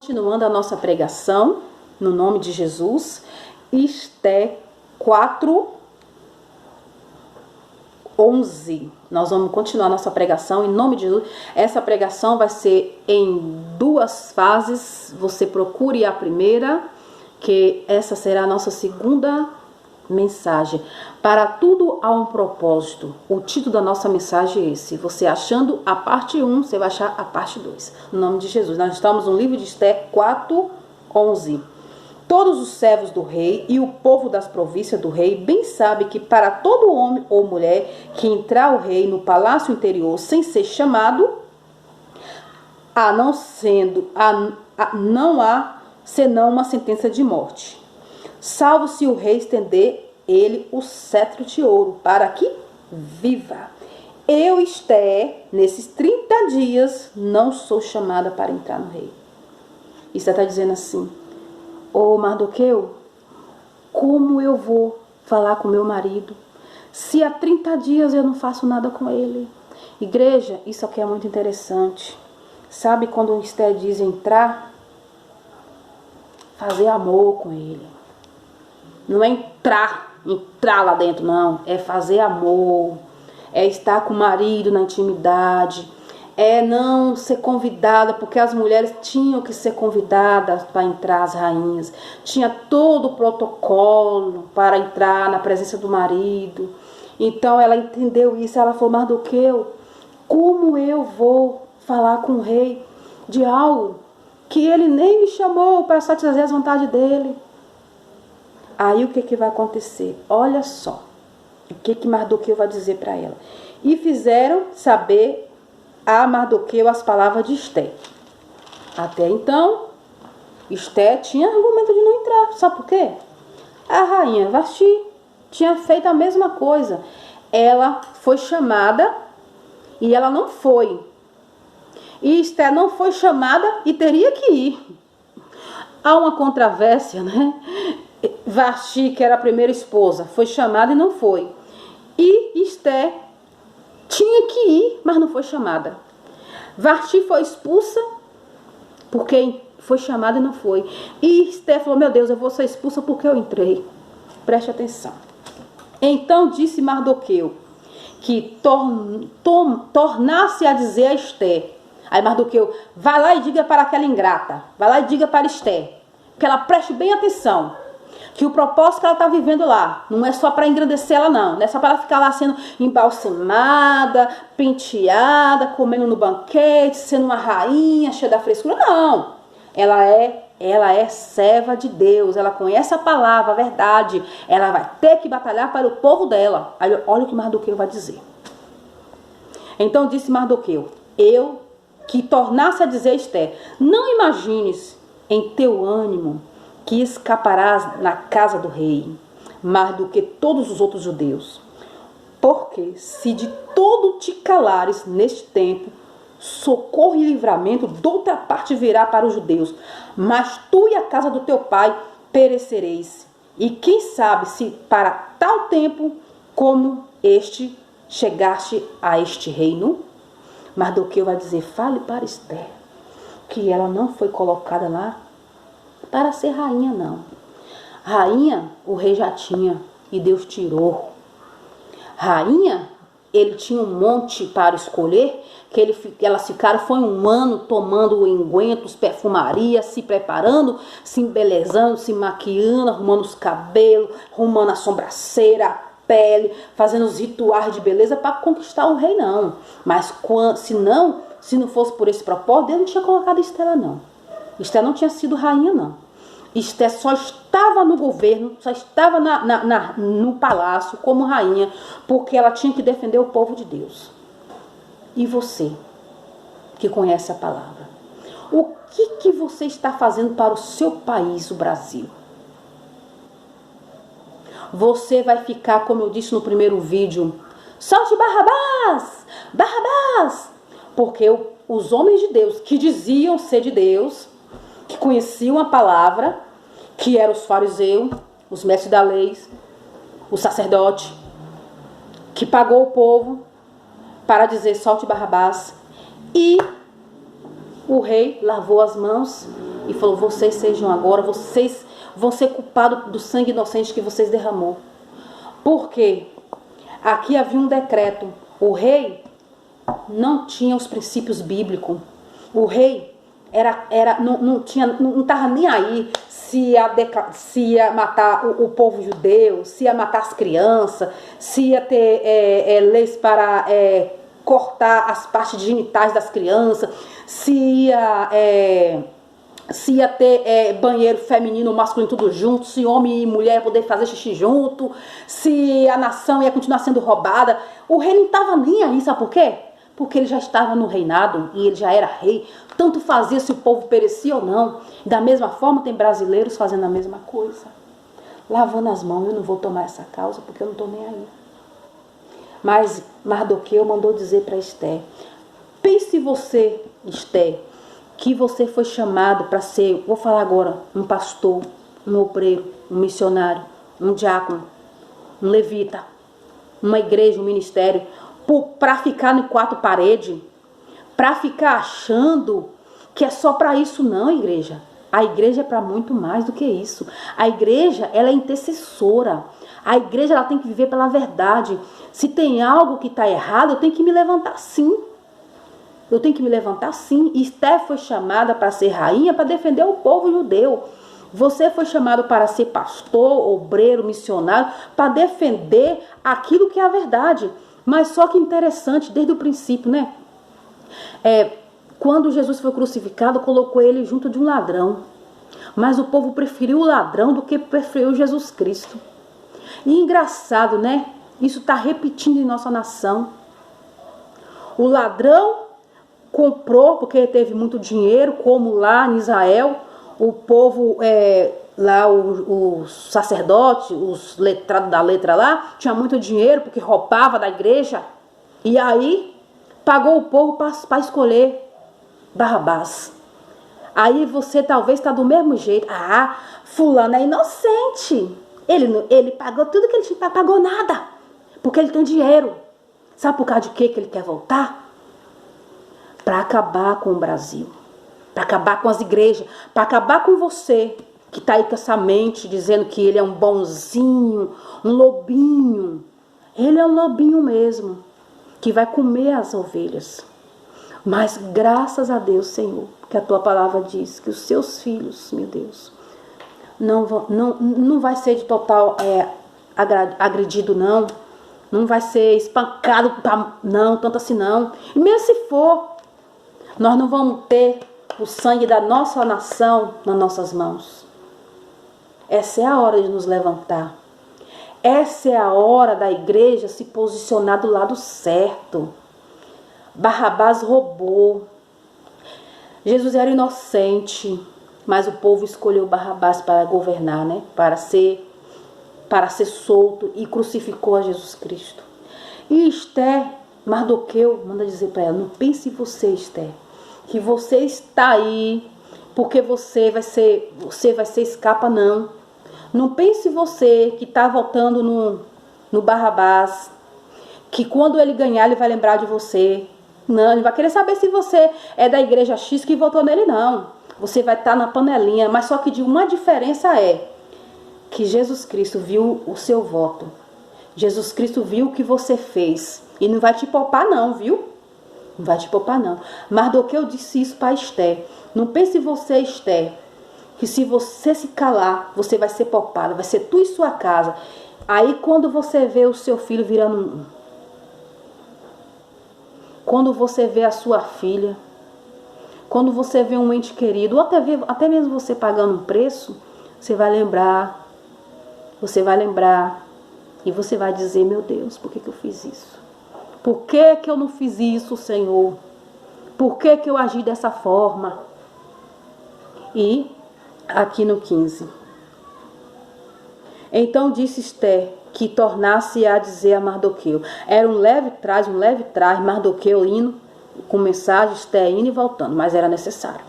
Continuando a nossa pregação, no nome de Jesus, Esté 4:11. Nós vamos continuar a nossa pregação em nome de Jesus. Essa pregação vai ser em duas fases. Você procure a primeira, que essa será a nossa segunda mensagem. Para tudo há um propósito. O título da nossa mensagem é esse. Você achando a parte 1, você vai achar a parte 2. No nome de Jesus. Nós estamos no livro de Esté 4:11. Todos os servos do rei e o povo das províncias do rei bem sabe que para todo homem ou mulher que entrar o rei no palácio interior sem ser chamado, não há senão uma sentença de morte. Salvo se o rei estender ele o cetro de ouro, para que viva. Eu, Esté, nesses 30 dias, não sou chamada para entrar no rei. Esté está dizendo assim: ô Mardoqueu, como eu vou falar com meu marido se há 30 dias eu não faço nada com ele? Igreja, isso aqui é muito interessante. Sabe quando o Esté diz entrar? Fazer amor com ele. Não é entrar lá dentro, não. É fazer amor. É estar com o marido na intimidade. É não ser convidada, porque as mulheres tinham que ser convidadas para entrar, as rainhas. Tinha todo o protocolo para entrar na presença do marido. Então ela entendeu isso. Ela falou: Mardoqueu, como eu vou falar com o rei de algo que ele nem me chamou para satisfazer as vontades dele? Aí o que vai acontecer? Olha só o que Mardoqueu vai dizer para ela. E fizeram saber a Mardoqueu as palavras de Esté. Até então, Esté tinha argumento de não entrar. Sabe por quê? A rainha Vasti tinha feito a mesma coisa. Ela foi chamada e ela não foi. E Esté não foi chamada e teria que ir. Há uma controvérsia, né? Vasti, que era a primeira esposa, foi chamada e não foi. E Esté tinha que ir, mas não foi chamada. Vasti foi expulsa porque foi chamada e não foi. E Esté falou: meu Deus, eu vou ser expulsa porque eu entrei. Preste atenção. Então disse Mardoqueu que tornasse a dizer a Esté. Aí Mardoqueu: vai lá e diga para aquela ingrata, vai lá e diga para Esté, que ela preste bem atenção, que o propósito que ela está vivendo lá não é só para engrandecer ela, não é só para ela ficar lá sendo embalsamada, penteada, comendo no banquete, sendo uma rainha cheia da frescura. Não, ela é serva de Deus, ela conhece a palavra, a verdade. Ela vai ter que batalhar para o povo dela. Aí olha o que Mardoqueu vai dizer. Então disse Mardoqueu: eu que tornasse a dizer a Esté: não imagines em teu ânimo que escaparás na casa do rei, mais do que todos os outros judeus. Porque se de todo te calares neste tempo, socorro e livramento de outra parte virá para os judeus, mas tu e a casa do teu pai perecereis. E quem sabe se para tal tempo como este chegaste a este reino? Mardoqueu vai dizer: fale para Esté que ela não foi colocada lá para ser rainha, não. Rainha, o rei já tinha e Deus tirou. Rainha, ele tinha um monte para escolher, que elas ficaram, foi um ano tomando ungüentos, perfumaria, se preparando, se embelezando, se maquiando, arrumando os cabelos, arrumando a sobrancelha, a pele, fazendo os rituais de beleza para conquistar o rei, não. Mas se não fosse por esse propósito, Deus não tinha colocado Esté lá, não. Esté não tinha sido rainha, não. Esté só estava no governo, só estava no palácio como rainha, porque ela tinha que defender o povo de Deus. E você, que conhece a palavra, o que você está fazendo para o seu país, o Brasil? Você vai ficar, como eu disse no primeiro vídeo, solte Barrabás, Barrabás, porque os homens de Deus, que diziam ser de Deus, que conheciam a palavra, que eram os fariseus, os mestres da lei, o sacerdote, que pagou o povo para dizer solte Barrabás, e o rei lavou as mãos e falou: vocês sejam agora, vocês vão ser culpados do sangue inocente que vocês derramou. Por quê? Aqui havia um decreto. O rei não tinha os princípios bíblicos. O rei não estava nem aí se ia matar o povo judeu, se ia matar as crianças, se ia ter leis para cortar as partes genitais das crianças, se ia ter banheiro feminino, masculino, tudo junto, se homem e mulher ia poder fazer xixi junto, se a nação ia continuar sendo roubada. O rei não estava nem aí, sabe por quê? Porque ele já estava no reinado e ele já era rei. Tanto fazia se o povo perecia ou não. Da mesma forma, tem brasileiros fazendo a mesma coisa. Lavando as mãos, eu não vou tomar essa causa porque eu não estou nem aí. Mas Mardoqueu mandou dizer para Esther: pense você, Esther, que você foi chamado para ser, vou falar agora, um pastor, um obreiro, um missionário, um diácono, um levita, uma igreja, um ministério, para ficar em quatro paredes, para ficar achando que é só para isso. Não, igreja. A igreja é para muito mais do que isso. A igreja, ela é intercessora. A igreja, ela tem que viver pela verdade. Se tem algo que está errado, eu tenho que me levantar sim. Eu tenho que me levantar sim. E Esther foi chamada para ser rainha, para defender o povo judeu. Você foi chamado para ser pastor, obreiro, missionário, para defender aquilo que é a verdade. Mas só que interessante, desde o princípio, né? Quando Jesus foi crucificado, colocou ele junto de um ladrão. Mas o povo preferiu o ladrão do que preferiu Jesus Cristo. E engraçado, né? Isso está repetindo em nossa nação. O ladrão comprou, porque teve muito dinheiro, como lá em Israel, o povo, lá os sacerdotes, os letrados da letra lá, tinha muito dinheiro porque roubava da igreja. E aí pagou o povo para escolher Barrabás. Aí você talvez está do mesmo jeito. Ah, fulano é inocente. Ele pagou tudo que ele tinha, pagou nada. Porque ele tem dinheiro. Sabe por causa de quê que ele quer voltar? Para acabar com o Brasil. Para acabar com as igrejas. Para acabar com você que está aí com essa mente dizendo que ele é um bonzinho, um lobinho. Ele é um lobinho mesmo, que vai comer as ovelhas. Mas graças a Deus, Senhor, que a tua palavra diz que os seus filhos, meu Deus, não vai ser de total agredido, não. Não vai ser espancado, não, tanto assim não. E mesmo se for, nós não vamos ter o sangue da nossa nação nas nossas mãos. Essa é a hora de nos levantar. Essa é a hora da igreja se posicionar do lado certo. Barrabás roubou. Jesus era inocente, mas o povo escolheu Barrabás para governar, né? Para ser solto, e crucificou a Jesus Cristo. E Esther, Mardoqueu, manda dizer para ela: não pense você, Esther, que você está aí porque você vai ser escapa, não. Não pense você que está votando no Barrabás, que quando ele ganhar ele vai lembrar de você. Não, ele vai querer saber se você é da igreja X que votou nele, não. Você vai estar na panelinha, mas só que de uma diferença é que Jesus Cristo viu o seu voto. Jesus Cristo viu o que você fez e não vai te poupar não, viu? Não vai te poupar não. Mardoqueu disse isso para Esther. Não pense você, Esther, que se você se calar, você vai ser poupada, vai ser tu e sua casa. Aí quando você vê o seu filho virando quando você vê a sua filha, quando você vê um ente querido, ou até mesmo você pagando um preço, você vai lembrar, e você vai dizer: meu Deus, por que eu fiz isso? Por que eu não fiz isso, Senhor? Por que eu agi dessa forma? E aqui no 15. Então disse Esther que tornasse a dizer a Mardoqueu. Era um leve trás, Mardoqueu indo com mensagem, Esther indo e voltando, mas era necessário.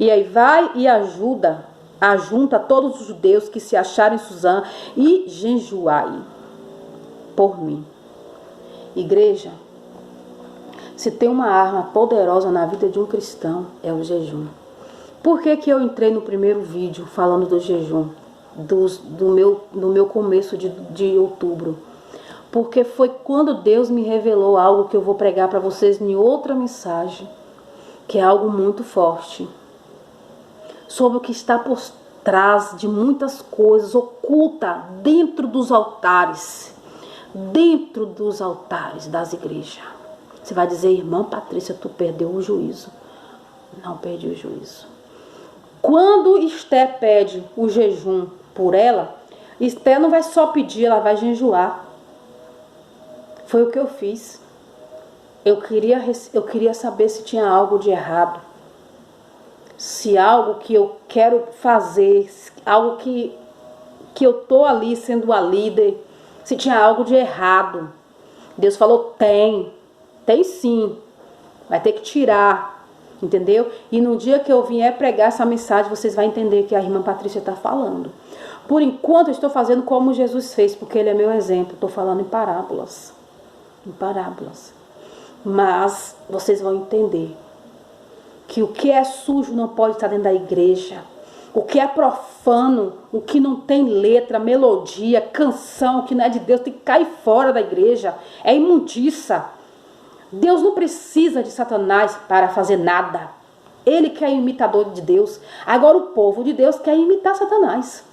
E aí vai e ajunta todos os judeus que se acharam em Suzã e jejuai por mim. Igreja, se tem uma arma poderosa na vida de um cristão, é o jejum. Por que que eu entrei no primeiro vídeo falando do jejum? Do meu começo de outubro? Porque foi quando Deus me revelou algo que eu vou pregar para vocês em outra mensagem, que é algo muito forte, sobre o que está por trás de muitas coisas oculta dentro dos altares das igrejas. Você vai dizer, irmã Patrícia, tu perdeu o juízo. Não perdi o juízo. Quando Esther pede o jejum por ela, Esther não vai só pedir, ela vai jejuar. Foi o que eu fiz. Eu queria saber se tinha algo de errado. Se algo que eu quero fazer, algo que eu tô ali sendo a líder, se tinha algo de errado. Deus falou, tem sim, vai ter que tirar, entendeu? E no dia que eu vier pregar essa mensagem, vocês vão entender que a irmã Patrícia está falando. Por enquanto eu estou fazendo como Jesus fez, porque ele é meu exemplo, estou falando em parábolas. Mas vocês vão entender que o que é sujo não pode estar dentro da igreja. O que é profano, o que não tem letra, melodia, canção, que não é de Deus, tem que cair fora da igreja. É imundiça. Deus não precisa de Satanás para fazer nada. Ele que é imitador de Deus. Agora o povo de Deus quer imitar Satanás.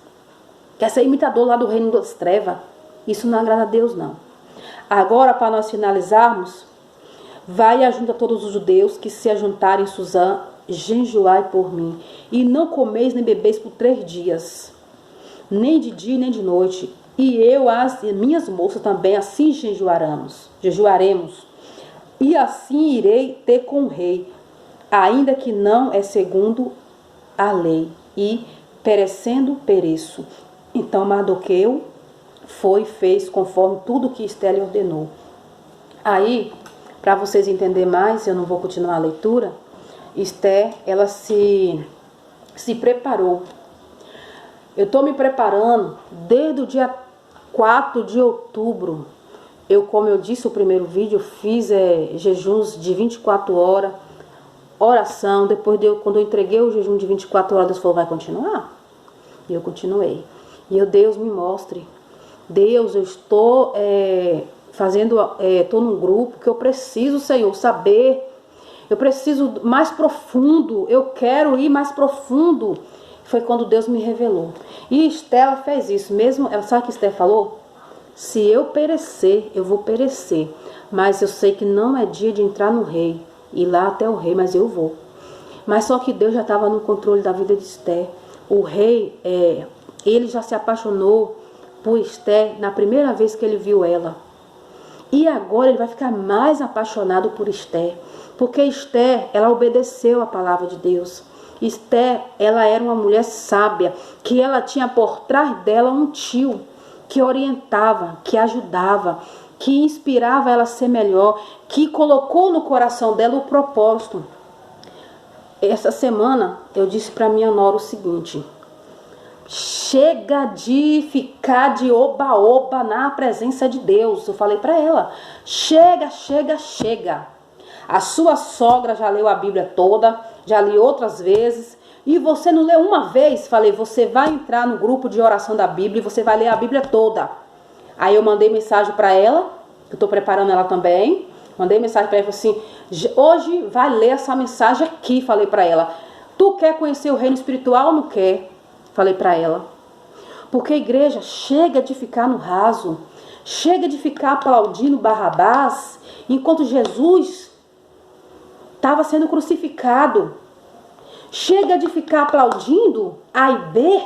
Quer ser imitador lá do reino das trevas. Isso não agrada a Deus, não. Agora, para nós finalizarmos, vai e ajunta todos os judeus que se ajuntarem em Suzã, jejuai por mim, e não comeis nem bebeis por 3 dias, nem de dia nem de noite, e eu as minhas moças também assim jejuaremos, e assim irei ter com o rei, ainda que não é segundo a lei, e perecendo pereço. Então Mardoqueu fez conforme tudo que Esther lhe ordenou. Aí, para vocês entenderem mais, eu não vou continuar a leitura, Esther, ela se preparou. Eu estou me preparando desde o dia 4 de outubro. Como eu disse no primeiro vídeo, fiz jejuns de 24 horas, oração. Depois, quando eu entreguei o jejum de 24 horas, Deus falou, vai continuar? E eu continuei. E Deus me mostre. Deus, eu estou estou num grupo que eu preciso, Senhor, saber. Eu preciso mais profundo. Eu quero ir mais profundo. Foi quando Deus me revelou. E Esther fez isso. Mesmo, sabe o que Esther falou? Se eu perecer, eu vou perecer. Mas eu sei que não é dia de entrar no rei. Ir lá até o rei, mas eu vou. Mas só que Deus já estava no controle da vida de Esther. O rei, ele já se apaixonou por Esther na primeira vez que ele viu ela. E agora ele vai ficar mais apaixonado por Esther. Porque Esther, ela obedeceu a palavra de Deus. Esther, ela era uma mulher sábia, que ela tinha por trás dela um tio que orientava, que ajudava, que inspirava ela a ser melhor, que colocou no coração dela o propósito. Essa semana eu disse para minha nora o seguinte: chega de ficar de oba-oba na presença de Deus. Eu falei para ela, chega. A sua sogra já leu a Bíblia toda, já li outras vezes, e você não leu uma vez. Falei, você vai entrar no grupo de oração da Bíblia e você vai ler a Bíblia toda. Aí eu mandei mensagem para ela, eu estou preparando ela também, mandei mensagem para ela, assim, hoje vai ler essa mensagem aqui, falei para ela. Tu quer conhecer o reino espiritual ou não quer? Falei para ela. Porque, igreja, chega de ficar no raso, chega de ficar aplaudindo Barrabás, enquanto Jesus estava sendo crucificado. Chega de ficar aplaudindo A e B,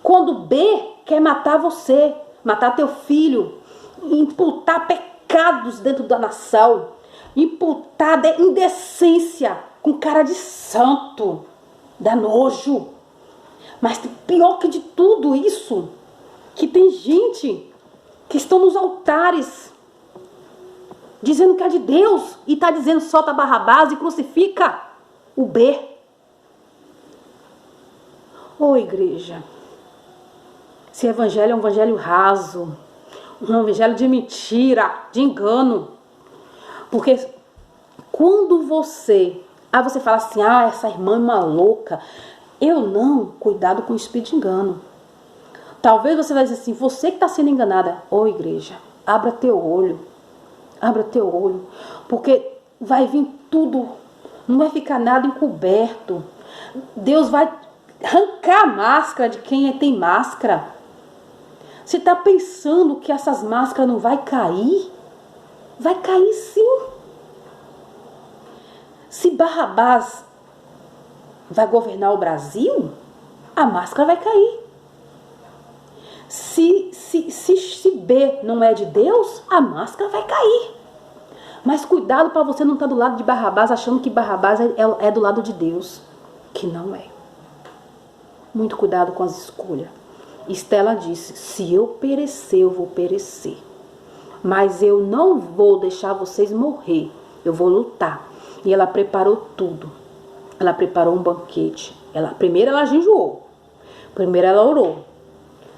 quando B quer matar você, matar teu filho, imputar pecados dentro da nação, imputar indecência com cara de santo, dá nojo. Mas pior que de tudo isso, que tem gente que estão nos altares dizendo que é de Deus e está dizendo solta Barrabás e crucifica o B. Ô igreja, esse evangelho é um evangelho raso, um evangelho de mentira, de engano. Porque quando você Aí você fala assim, ah, essa irmã é uma louca. Eu não, cuidado com o espírito de engano. Talvez você vai dizer assim, você que está sendo enganada. Ô igreja, abra teu olho. Abra teu olho. Porque vai vir tudo. Não vai ficar nada encoberto. Deus vai arrancar a máscara de quem tem máscara. Você está pensando que essas máscaras não vai cair? Vai cair sim. Se Barrabás vai governar o Brasil, a máscara vai cair. Se B não é de Deus, a máscara vai cair. Mas cuidado para você não estar do lado de Barrabás, achando que Barrabás é do lado de Deus. Que não é. Muito cuidado com as escolhas. Estela disse, se eu perecer, eu vou perecer. Mas eu não vou deixar vocês morrer. Eu vou lutar. E ela preparou tudo. Ela preparou um banquete. Primeiro ela jejuou. Primeiro ela orou.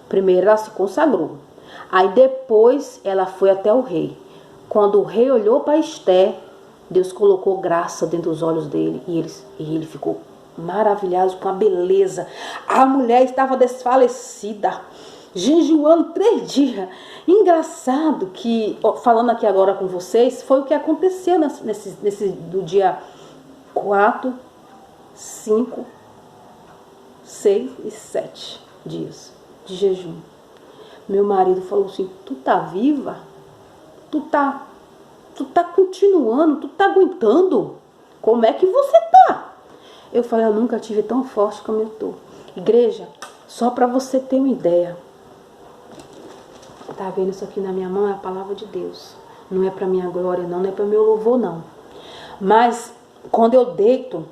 Primeiro ela se consagrou. Aí depois ela foi até o rei. Quando o rei olhou para Esther, Deus colocou graça dentro dos olhos dele. E ele ficou maravilhado com a beleza. A mulher estava desfalecida, jejuando 3 dias. Engraçado que, falando aqui agora com vocês, foi o que aconteceu do dia 4, 5, 6 e 7 dias de jejum. Meu marido falou assim, tu tá viva? Tu tá continuando? Tu tá aguentando? Como é que você tá? Eu falei, eu nunca tive tão forte como eu tô. Igreja, só para você ter uma ideia. Tá vendo isso aqui na minha mão? É a palavra de Deus. Não é para minha glória, não é para meu louvor, não. Mas quando eu deito,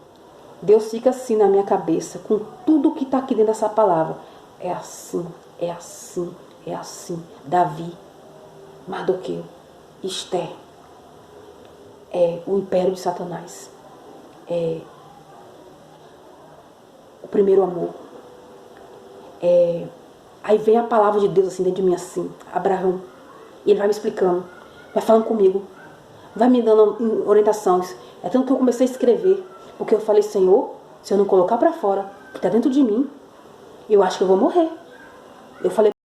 Deus fica assim na minha cabeça, com tudo que tá aqui dentro dessa palavra. É assim, é assim, é assim. Davi, Mardoqueu, Esther, o império de Satanás, o primeiro amor. Aí vem a palavra de Deus assim dentro de mim assim, Abraão. E ele vai me explicando, vai falando comigo, vai me dando orientações. É tanto que eu comecei a escrever, porque eu falei, Senhor, se eu não colocar para fora, que está dentro de mim, eu acho que eu vou morrer. Eu falei